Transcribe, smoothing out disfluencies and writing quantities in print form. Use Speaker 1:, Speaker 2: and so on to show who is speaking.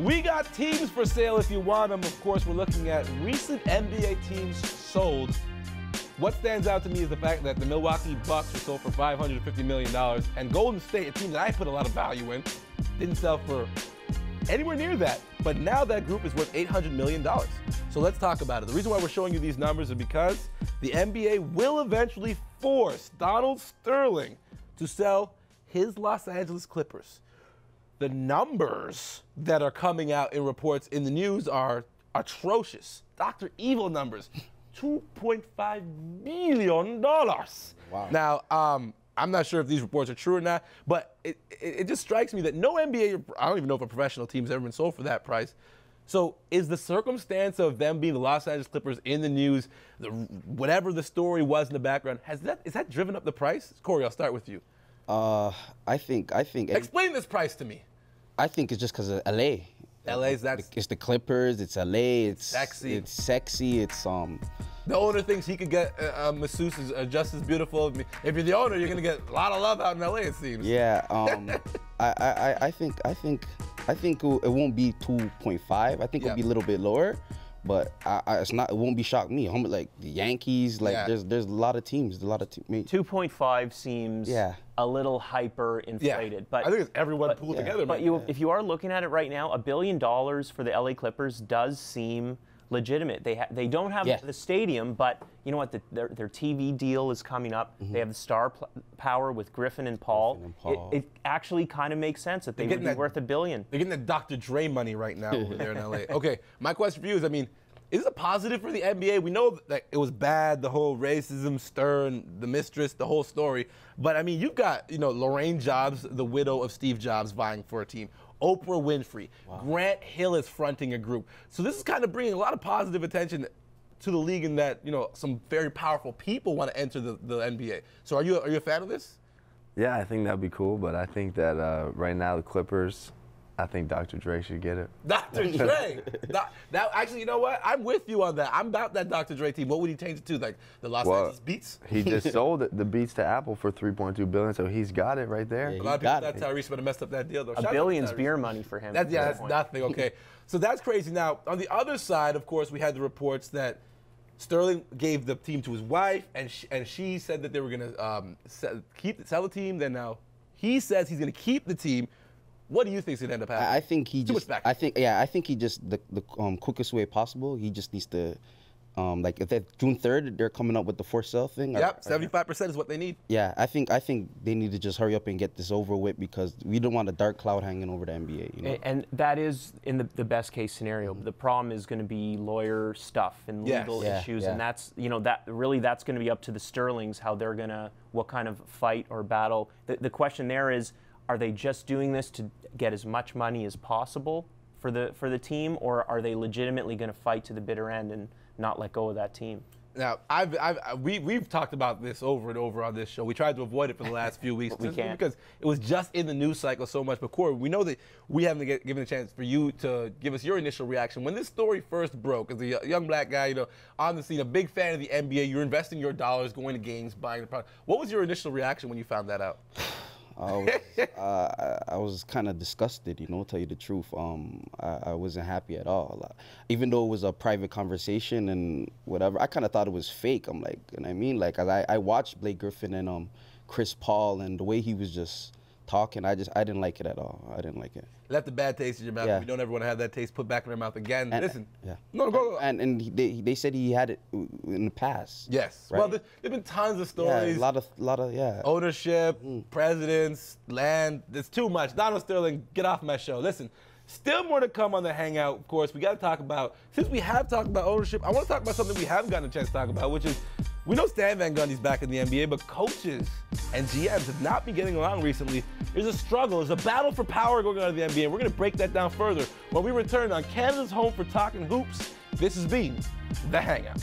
Speaker 1: We got teams for sale if you want them. Of course, we're looking at recent NBA teams sold. What stands out to me is the fact that the Milwaukee Bucks were sold for $550 million, and Golden State, a team that I put a lot of value in, didn't sell for anywhere near that. But now that group is worth $800 million. So let's talk about it. The reason why we're showing you these numbers is because the NBA will eventually force Donald Sterling to sell his Los Angeles Clippers. The numbers that are coming out in reports in the news are atrocious. Dr. Evil numbers, $2.5 billion. Wow. Now, I'm not sure if these reports are true or not, but it just strikes me that no NBA, I don't even know if a professional team's ever been sold for that price. So is the circumstance of them being the Los Angeles Clippers in the news, whatever the story was in the background, is that driven up the price? Corey, I'll start with you.
Speaker 2: I think.
Speaker 1: Explain this price to me.
Speaker 2: I think it's just because of LA.
Speaker 1: LA's
Speaker 2: it's the Clippers. It's LA. It's
Speaker 1: sexy.
Speaker 2: It's sexy. It's
Speaker 1: The owner thinks he could get masseuse just as beautiful. If you're the owner, you're gonna get a lot of love out in LA. It seems.
Speaker 2: Yeah. I think it won't be 2.5. I think it'll be a little bit lower. But it's not. It won't be shock me. Like the Yankees, like there's a lot of teams.
Speaker 3: 2.5 seems a little hyper inflated. But
Speaker 1: I think it's everyone pulled together.
Speaker 3: But if you are looking at it right now, $1 billion for the LA Clippers does seem legitimate. They don't have the stadium, but you know what? Their TV deal is coming up. They have the star power with Griffin and Paul. It actually kind of makes sense that they would be worth $1 billion.
Speaker 1: They're getting that Dr. Dre money right now over there in LA. Okay, my question for you is, I mean, is this a positive for the NBA? We know that it was bad, the whole racism, Stern, the mistress, the whole story. But I mean, you've got, Lorraine Jobs, the widow of Steve Jobs, vying for a team. Oprah Winfrey. Wow. Grant Hill is fronting a group. So this is kind of bringing a lot of positive attention to the league in that, some very powerful people want to enter the NBA. So are you a fan of this?
Speaker 4: Yeah, I think that'd be cool, but I think that right now the Clippers, I think Dr. Dre should get it. Dr.
Speaker 1: Dre? Actually, you know what? I'm with you on that. I'm about that Dr. Dre team. What would he change it to? Like the Los Angeles Beats?
Speaker 4: He just sold the Beats to Apple for $3.2 billion, so he's got it right there.
Speaker 1: Yeah, a lot of people thought Tyrese would have messed up that deal, though.
Speaker 3: $1 billion's beer money for him.
Speaker 1: That's nothing. Okay. So that's crazy. Now, on the other side, of course, we had the reports that Sterling gave the team to his wife, and she said that they were going to sell the team. Then now he says he's going to keep the team. What do you think is going to end up happening?
Speaker 2: I think he just. I think he just the quickest way possible. He just needs to, like if they're June 3rd, they're coming up with the forced sale thing.
Speaker 1: Yep, 75% is what they need.
Speaker 2: Yeah, I think they need to just hurry up and get this over with because we don't want a dark cloud hanging over the NBA.
Speaker 3: And that is in the best case scenario. The problem is going to be lawyer stuff and legal issues, and that's that's going to be up to the Sterlings how they're what kind of fight or battle. The question there is, are they just doing this to get as much money as possible for the team, or are they legitimately going to fight to the bitter end and not let go of that team?
Speaker 1: Now, we've talked about this over and over on this show. We tried to avoid it for the last few weeks because it was just in the news cycle so much. But Corey, we know that we haven't given a chance for you to give us your initial reaction when this story first broke. As a young black guy, on the scene, a big fan of the NBA, you're investing your dollars, going to games, buying the product. What was your initial reaction when you found that out?
Speaker 2: I was kind of disgusted, to tell you the truth. I wasn't happy at all. Even though it was a private conversation and whatever, I kind of thought it was fake. I'm like, you know what I mean? Like, I watched Blake Griffin and Chris Paul, and the way he was just talking, I didn't like it at all. I didn't like it.
Speaker 1: Left a bad taste in your mouth. Yeah. We don't ever want to have that taste put back in our mouth again. Listen.
Speaker 2: Yeah.
Speaker 1: No, go.
Speaker 2: And they said he had it in the past.
Speaker 1: Yes. Right? Well, there's been tons of stories.
Speaker 2: Yeah, a lot of
Speaker 1: ownership, presidents, land. There's too much. Donald Sterling, get off my show. Listen. Still more to come on the Hangout, of course. We got to talk about, since we have talked about ownership, I want to talk about something we haven't gotten a chance to talk about, which is, we know Stan Van Gundy's back in the NBA, but coaches and GMs have not been getting along recently. There's a struggle. There's a battle for power going on in the NBA, and we're going to break that down further when we return on Canada's home for talking hoops. This has been The Hangout.